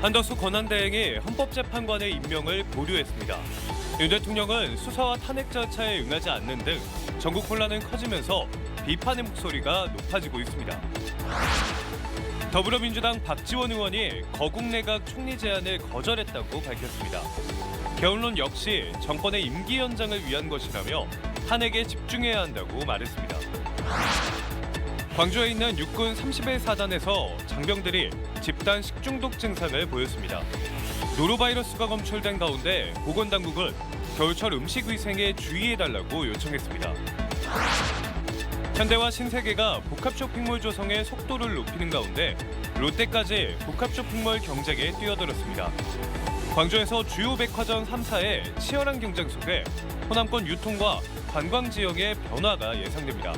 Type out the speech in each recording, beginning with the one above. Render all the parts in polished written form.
한덕수 권한대행이 헌법재판관의 임명을 보류했습니다. 윤 대통령은 수사와 탄핵 절차에 응하지 않는 등 전국 혼란은 커지면서 비판의 목소리가 높아지고 있습니다. 더불어민주당 박지원 의원이 거국 내각 총리 제안을 거절했다고 밝혔습니다. 개헌론 역시 정권의 임기 연장을 위한 것이라며 탄핵에 집중해야 한다고 말했습니다. 광주에 있는 육군 31사단에서 장병들이 집단 식중독 증상을 보였습니다. 노로바이러스가 검출된 가운데 보건당국은 겨울철 음식 위생에 주의해달라고 요청했습니다. 현대와 신세계가 복합 쇼핑몰 조성의 속도를 높이는 가운데 롯데까지 복합 쇼핑몰 경쟁에 뛰어들었습니다. 광주에서 주요 백화점 3사의 치열한 경쟁 속에 호남권 유통과 관광 지역의 변화가 예상됩니다.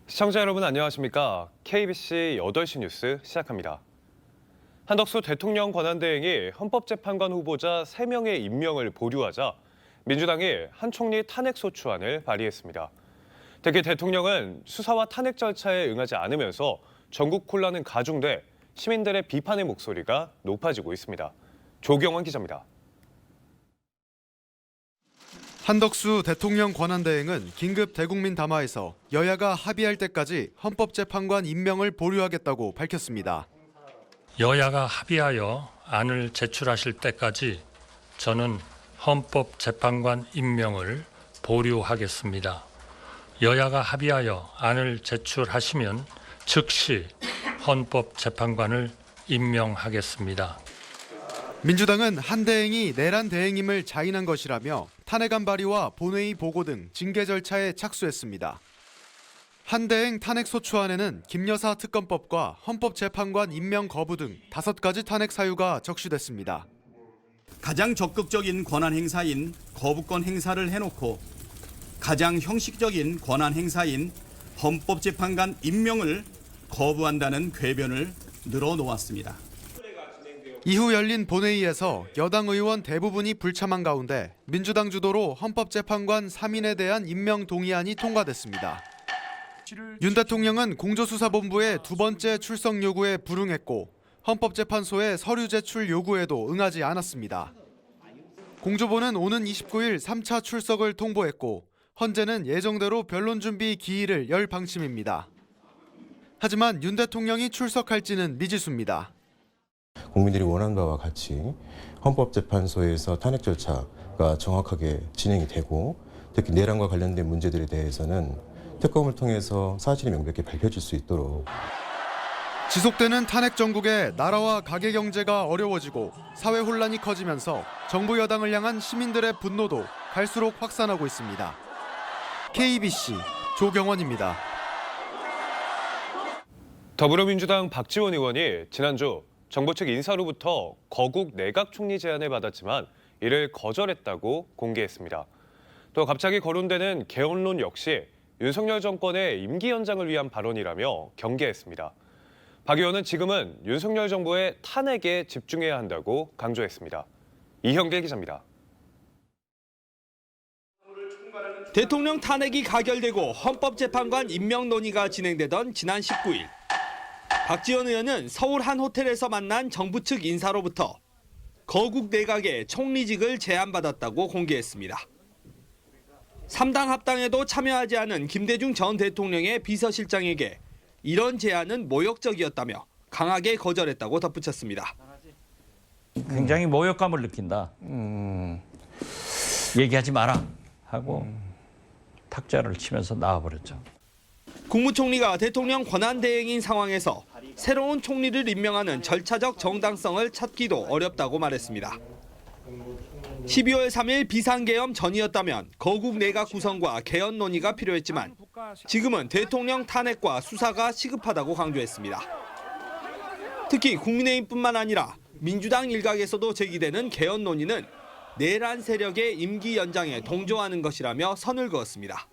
시청자 여러분 안녕하십니까? KBC 8시 뉴스 시작합니다. 한덕수 대통령 권한대행이 헌법재판관 후보자 3명의 임명을 보류하자 민주당이 한 총리 탄핵소추안을 발의했습니다. 특히 대통령은 수사와 탄핵 절차에 응하지 않으면서 전국 혼란은 가중돼 시민들의 비판의 목소리가 높아지고 있습니다. 조경원 기자입니다. 한덕수 대통령 권한대행은 긴급 대국민 담화에서 여야가 합의할 때까지 헌법재판관 임명을 보류하겠다고 밝혔습니다. 여야가 합의하여 안을 제출하실 때까지 저는 헌법재판관 임명을 보류하겠습니다. 여야가 합의하여 안을 제출하시면 즉시 헌법재판관을 임명하겠습니다. 민주당은 한 대행이 내란 대행임을 자인한 것이라며 탄핵안 발의와 본회의 보고 등 징계 절차에 착수했습니다. 한 대행 탄핵소추안에는 김여사 특검법과 헌법재판관 임명 거부 등 5가지 탄핵 사유가 적시됐습니다. 가장 적극적인 권한 행사인 거부권 행사를 해놓고 가장 형식적인 권한 행사인 헌법재판관 임명을 거부한다는 궤변을 늘어놓았습니다. 이후 열린 본회의에서 여당 의원 대부분이 불참한 가운데 민주당 주도로 헌법재판관 3인에 대한 임명 동의안이 통과됐습니다. 윤 대통령은 공조수사본부의 2번째 출석 요구에 불응했고 헌법재판소의 서류 제출 요구에도 응하지 않았습니다. 공조보는 오는 29일 3차 출석을 통보했고 헌재는 예정대로 변론 준비 기일을 열 방침입니다. 하지만 윤 대통령이 출석할지는 미지수입니다. 국민들이 원하는 바와 같이 헌법재판소에서 탄핵 절차가 정확하게 진행이 되고 특히 내란과 관련된 문제들에 대해서는 특검을 통해서 사실이 명백히 밝혀질 수 있도록 지속되는 탄핵 정국에 나라와 가계 경제가 어려워지고 사회 혼란이 커지면서 정부 여당을 향한 시민들의 분노도 갈수록 확산하고 있습니다. KBC 조경원입니다. 더불어민주당 박지원 의원이 지난주 정부 측 인사로부터 거국 내각 총리 제안을 받았지만 이를 거절했다고 공개했습니다. 또 갑자기 거론되는 개헌론 역시 윤석열 정권의 임기 연장을 위한 발언이라며 경계했습니다. 박 의원은 지금은 윤석열 정부의 탄핵에 집중해야 한다고 강조했습니다. 이형길 기자입니다. 대통령 탄핵이 가결되고 헌법재판관 임명 논의가 진행되던 지난 19일. 박지원 의원은 서울 한 호텔에서 만난 정부 측 인사로부터 거국 내각의 총리직을 제안받았다고 공개했습니다. 3당 합당에도 참여하지 않은 김대중 전 대통령의 비서실장에게 이런 제안은 모욕적이었다며 강하게 거절했다고 덧붙였습니다. 굉장히 모욕감을 느낀다. 얘기하지 마라 하고 탁자를 치면서 나와버렸죠. 국무총리가 대통령 권한대행인 상황에서 새로운 총리를 임명하는 절차적 정당성을 찾기도 어렵다고 말했습니다. 12월 3일 비상계엄 전이었다면 거국 내각 구성과 개헌 논의가 필요했지만 지금은 대통령 탄핵과 수사가 시급하다고 강조했습니다. 특히 국민의힘뿐만 아니라 민주당 일각에서도 제기되는 개헌 논의는 내란 세력의 임기 연장에 동조하는 것이라며 선을 그었습니다.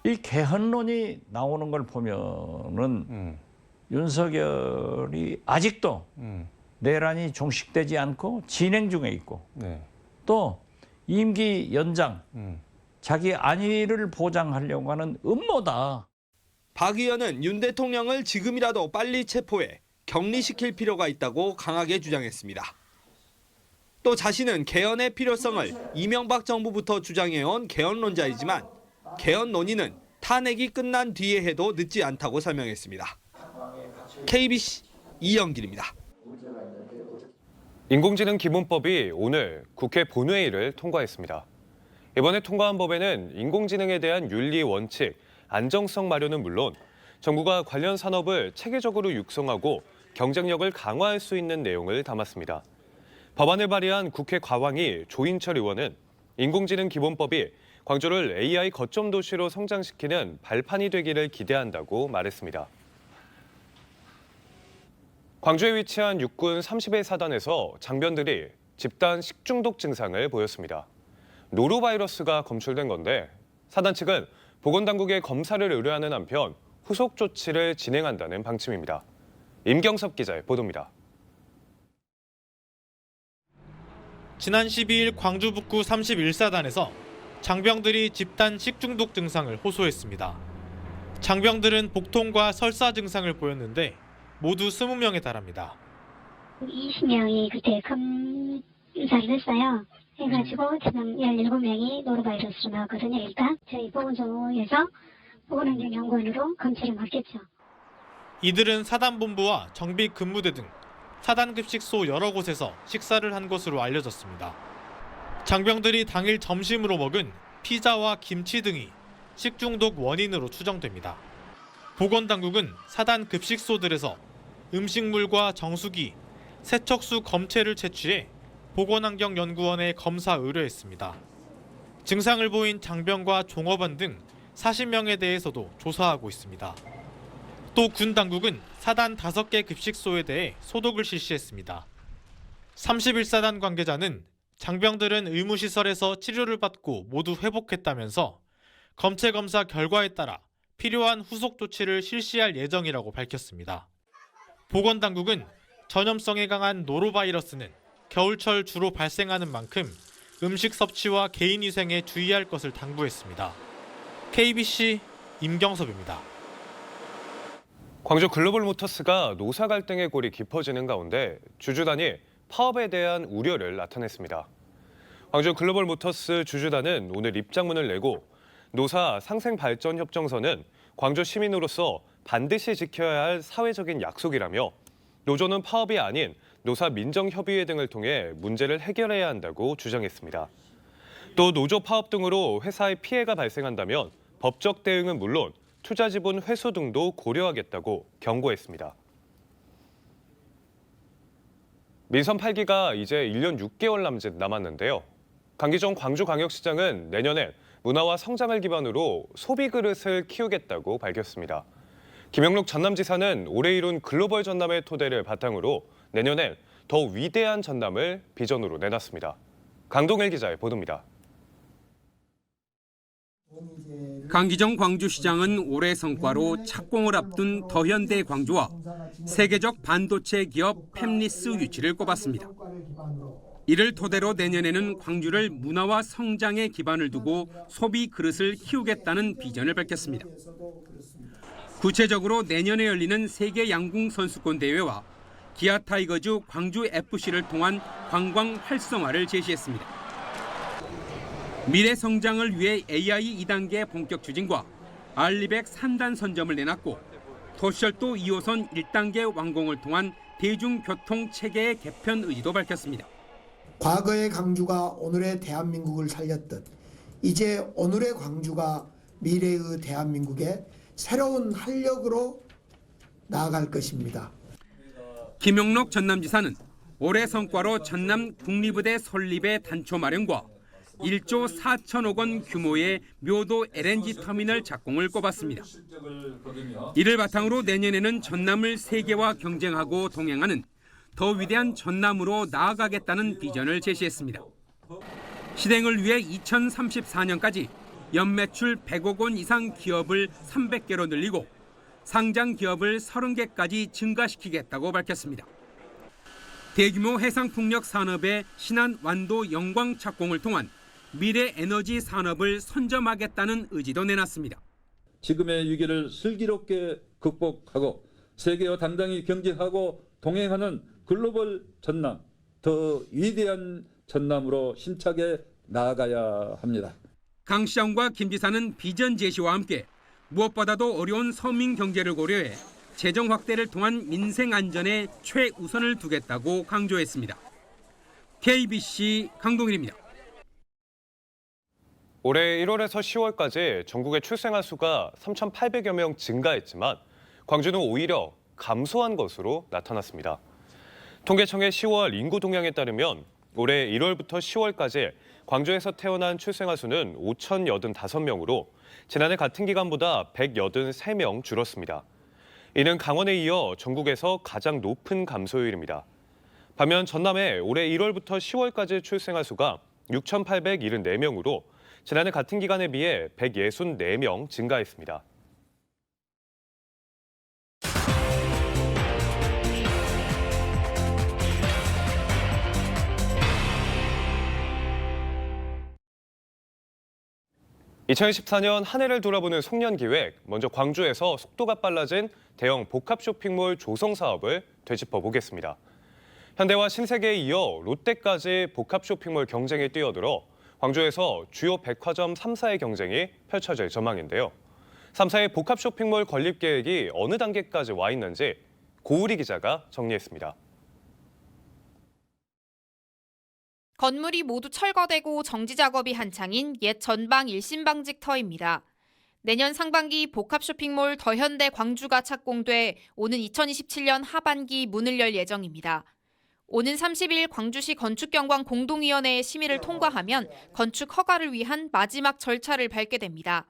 이 개헌론이 나오는 걸 보면은 윤석열이 아직도 내란이 종식되지 않고 진행 중에 있고 또 임기 연장, 자기 안위를 보장하려고 하는 음모다. 박 의원은 윤 대통령을 지금이라도 빨리 체포해 격리시킬 필요가 있다고 강하게 주장했습니다. 또 자신은 개헌의 필요성을 이명박 정부부터 주장해온 개헌론자이지만 개헌 논의는 탄핵이 끝난 뒤에 해도 늦지 않다고 설명했습니다. KBC 이영길입니다. 인공지능 기본법이 오늘 국회 본회의를 통과했습니다. 이번에 통과한 법에는 인공지능에 대한 윤리 원칙, 안정성 마련은 물론 정부가 관련 산업을 체계적으로 육성하고 경쟁력을 강화할 수 있는 내용을 담았습니다. 법안을 발의한 국회 과방위 조인철 의원은 인공지능 기본법이 광주를 AI 거점 도시로 성장시키는 발판이 되기를 기대한다고 말했습니다. 광주에 위치한 육군 31사단에서 장병들이 집단 식중독 증상을 보였습니다. 노로바이러스가 검출된 건데 사단 측은 보건당국에 검사를 의뢰하는 한편 후속 조치를 진행한다는 방침입니다. 임경섭 기자의 보도입니다. 지난 12일 광주 북구 31사단에서 장병들이 집단 식중독 증상을 호소했습니다. 장병들은 복통과 설사 증상을 보였는데 모두 20명에 달합니다. 20명이 그때 검사를 했어요. 해가지고 지금 17명이 노로바이러스로 나왔거든요. 일단 저희 보건소에서 보건환경연구원으로 검체를 맡겼죠. 이들은 사단본부와 정비근무대 등 사단급식소 여러 곳에서 식사를 한 것으로 알려졌습니다. 장병들이 당일 점심으로 먹은 피자와 김치 등이 식중독 원인으로 추정됩니다. 보건당국은 사단급식소들에서 음식물과 정수기, 세척수 검체를 채취해 보건환경연구원에 검사 의뢰했습니다. 증상을 보인 장병과 종업원 등 40명에 대해서도 조사하고 있습니다. 또 군 당국은 사단 5개 급식소에 대해 소독을 실시했습니다. 31사단 관계자는 장병들은 의무시설에서 치료를 받고 모두 회복했다면서 검체 검사 결과에 따라 필요한 후속 조치를 실시할 예정이라고 밝혔습니다. 보건당국은 전염성에 강한 노로바이러스는 겨울철 주로 발생하는 만큼 음식 섭취와 개인위생에 주의할 것을 당부했습니다. KBC 임경섭입니다. 광주 글로벌모터스가 노사 갈등의 골이 깊어지는 가운데 주주단이 파업에 대한 우려를 나타냈습니다. 광주 글로벌모터스 주주단은 오늘 입장문을 내고 노사 상생발전협정서는 광주 시민으로서 반드시 지켜야 할 사회적인 약속이라며 노조는 파업이 아닌 노사 민정협의회 등을 통해 문제를 해결해야 한다고 주장했습니다. 또 노조 파업 등으로 회사에 피해가 발생한다면 법적 대응은 물론 투자 지분 회수 등도 고려하겠다고 경고했습니다. 민선 8기가 이제 1년 6개월 남았는데요. 강기정 광주광역시장은 내년엔 문화와 성장을 기반으로 소비 그릇을 키우겠다고 밝혔습니다. 김영록 전남지사는 올해 이룬 글로벌 전남의 토대를 바탕으로 내년엔 더 위대한 전남을 비전으로 내놨습니다. 강동일 기자의 보도입니다. 강기정 광주시장은 올해 성과로 착공을 앞둔 더현대 광주와 세계적 반도체 기업 팹리스 유치를 꼽았습니다. 이를 토대로 내년에는 광주를 문화와 성장의 기반을 두고 소비 그릇을 키우겠다는 비전을 밝혔습니다. 구체적으로 내년에 열리는 세계 양궁 선수권 대회와 기아 타이거즈 광주 FC를 통한 관광 활성화를 제시했습니다. 미래 성장을 위해 AI 2단계 본격 추진과 알리백 3단 선점을 내놨고 도시철도 2호선 1단계 완공을 통한 대중교통 체계의 개편 의지도 밝혔습니다. 과거의 광주가 오늘의 대한민국을 살렸듯 이제 오늘의 광주가 미래의 대한민국의 새로운 활력으로 나아갈 것입니다. 김영록 전남지사는 올해 성과로 전남 국립의대 설립의 단초 마련과 1조 4천억 원 규모의 묘도 LNG 터미널 착공을 꼽았습니다. 이를 바탕으로 내년에는 전남을 세계와 경쟁하고 동행하는 더 위대한 전남으로 나아가겠다는 비전을 제시했습니다. 실행을 위해 2034년까지 연매출 100억 원 이상 기업을 300개로 늘리고 상장 기업을 30개까지 증가시키겠다고 밝혔습니다. 대규모 해상풍력 산업의 신안 완도 영광 착공을 통한 미래 에너지 산업을 선점하겠다는 의지도 내놨습니다. 지금의 위기를 슬기롭게 극복하고 세계와 단단히 경쟁하고 동행하는 글로벌 전남, 더 위대한 전남으로 힘차게 나아가야 합니다. 강 시장과 김 지사는 비전 제시와 함께 무엇보다도 어려운 서민 경제를 고려해 재정 확대를 통한 민생 안전에 최우선을 두겠다고 강조했습니다. KBC 강동일입니다. 올해 1월에서 10월까지 전국의 출생아 수가 3,800여 명 증가했지만 광주는 오히려 감소한 것으로 나타났습니다. 통계청의 10월 인구 동향에 따르면 올해 1월부터 10월까지 광주에서 태어난 출생아 수는 5,085명으로 지난해 같은 기간보다 183명 줄었습니다. 이는 강원에 이어 전국에서 가장 높은 감소율입니다. 반면 전남의 올해 1월부터 10월까지 출생아 수가 6,874명으로 지난해 같은 기간에 비해 164명 증가했습니다. (2014년) 한 해를 돌아보는 송년기획, 먼저 광주에서 속도가 빨라진 대형 복합 쇼핑몰 조성 사업을 되짚어 보겠습니다. 현대와 신세계에 이어 롯데까지 복합 쇼핑몰 경쟁에 뛰어들어 광주에서 주요 백화점 3사의 경쟁이 펼쳐질 전망인데요. 3사의 복합 쇼핑몰 건립 계획이 어느 단계까지 와 있는지 고우리 기자가 정리했습니다. 건물이 모두 철거되고 정지 작업이 한창인 옛 전방 일신방직터입니다. 내년 상반기 복합 쇼핑몰 더현대 광주가 착공돼 오는 2027년 하반기 문을 열 예정입니다. 오는 30일 광주시 건축경관 공동위원회의 심의를 통과하면 건축 허가를 위한 마지막 절차를 밟게 됩니다.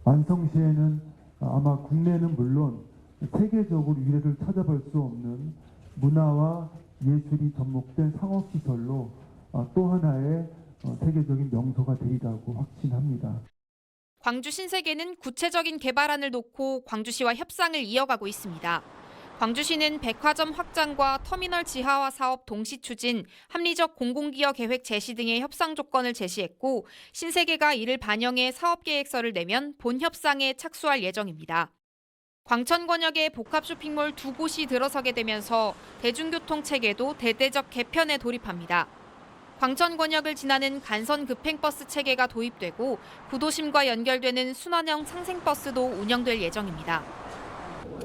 완성 시에는 아마 국내는 물론 세계적으로 유례를 찾아볼 수 없는 문화와 예술이 접목된 상업시설로 또 하나의 세계적인 명소가 되리라고 확신합니다. 광주 신세계는 구체적인 개발안을 놓고 광주시와 협상을 이어가고 있습니다. 광주시는 백화점 확장과 터미널 지하화 사업 동시 추진, 합리적 공공기여 계획 제시 등의 협상 조건을 제시했고 신세계가 이를 반영해 사업계획서를 내면 본 협상에 착수할 예정입니다. 광천권역의 복합 쇼핑몰 두 곳이 들어서게 되면서 대중교통 체계도 대대적 개편에 돌입합니다. 광천권역을 지나는 간선 급행버스 체계가 도입되고 구도심과 연결되는 순환형 상생버스도 운영될 예정입니다.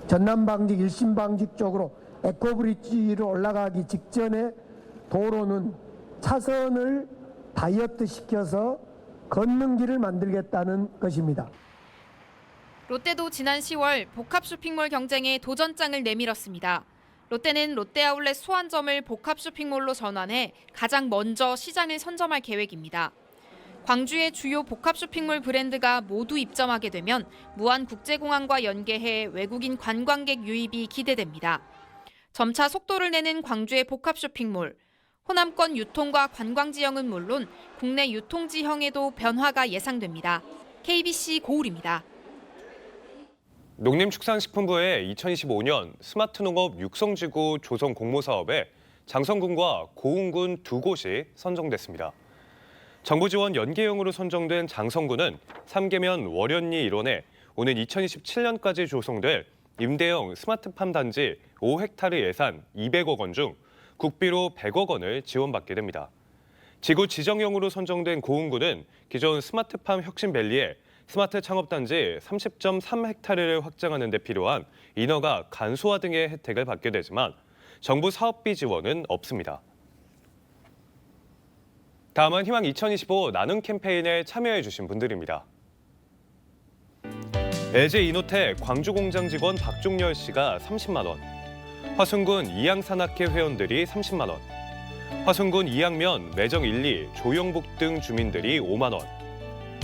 전남방직, 일신방직 쪽으로 에코브리지로 올라가기 직전에 도로는 차선을 다이어트 시켜서 걷는 길을 만들겠다는 것입니다. 롯데도 지난 10월 복합 쇼핑몰 경쟁에 도전장을 내밀었습니다. 롯데는 롯데아울렛 소환점을 복합 쇼핑몰로 전환해 가장 먼저 시장을 선점할 계획입니다. 광주의 주요 복합 쇼핑몰 브랜드가 모두 입점하게 되면 무안국제공항과 연계해 외국인 관광객 유입이 기대됩니다. 점차 속도를 내는 광주의 복합 쇼핑몰. 호남권 유통과 관광 지형은 물론 국내 유통 지형에도 변화가 예상됩니다. KBC 고울입니다. 농림축산식품부의 2025년 스마트 농업 육성지구 조성 공모사업에 장성군과 고흥군 두 곳이 선정됐습니다. 정부 지원 연계형으로 선정된 장성군은 3계면 월연리 일원에 오는 2027년까지 조성될 임대형 스마트팜 단지 5헥타르 예산 200억 원 중 국비로 100억 원을 지원받게 됩니다. 지구 지정형으로 선정된 고흥군은 기존 스마트팜 혁신밸리에 스마트 창업단지 30.3헥타르를 확장하는 데 필요한 인허가 간소화 등의 혜택을 받게 되지만 정부 사업비 지원은 없습니다. 다음은 희망 2025 나눔 캠페인에 참여해 주신 분들입니다. LG 이노텍 광주 공장 직원 박종열 씨가 30만 원, 화순군 이양산악회 회원들이 30만 원, 화순군 이양면 매정 1, 2 조영북 등 주민들이 5만 원,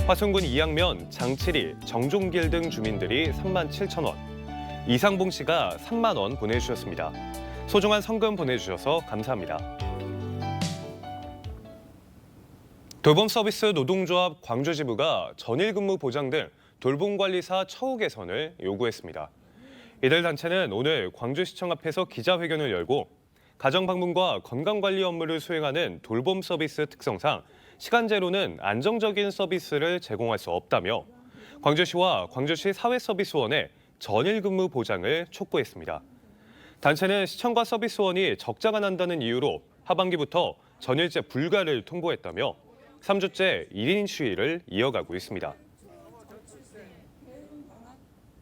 화순군 이양면 장칠이 정종길 등 주민들이 3만 7천 원, 이상봉 씨가 3만 원 보내주셨습니다. 소중한 성금 보내주셔서 감사합니다. 돌봄 서비스 노동조합 광주지부가 전일 근무 보장 등 돌봄관리사 처우 개선을 요구했습니다. 이들 단체는 오늘 광주시청 앞에서 기자회견을 열고 가정방문과 건강관리 업무를 수행하는 돌봄 서비스 특성상 시간제로는 안정적인 서비스를 제공할 수 없다며 광주시와 광주시 사회서비스원에 전일 근무 보장을 촉구했습니다. 단체는 시청과 서비스원이 적자가 난다는 이유로 하반기부터 전일제 불가를 통보했다며 3주째 1인 시위를 이어가고 있습니다.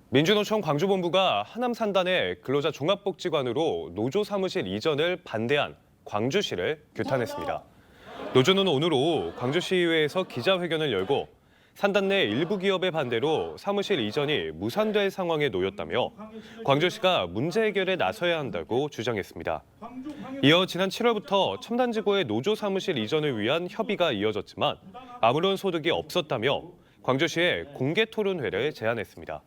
민주노총 광주본부가 하남 산단의 근로자 종합복지관으로 노조 사무실 이전을 반대한 광주시를 규탄했습니다. 노조는 오늘 오후 광주시의회에서 기자회견을 열고 산단 내 일부 기업의 반대로 사무실 이전이 무산될 상황에 놓였다며 광주시가 문제 해결에 나서야 한다고 주장했습니다. 이어 지난 7월부터 첨단지구의 노조 사무실 이전을 위한 협의가 이어졌지만 아무런 소득이 없었다며 광주시에 공개 토론회를 제안했습니다.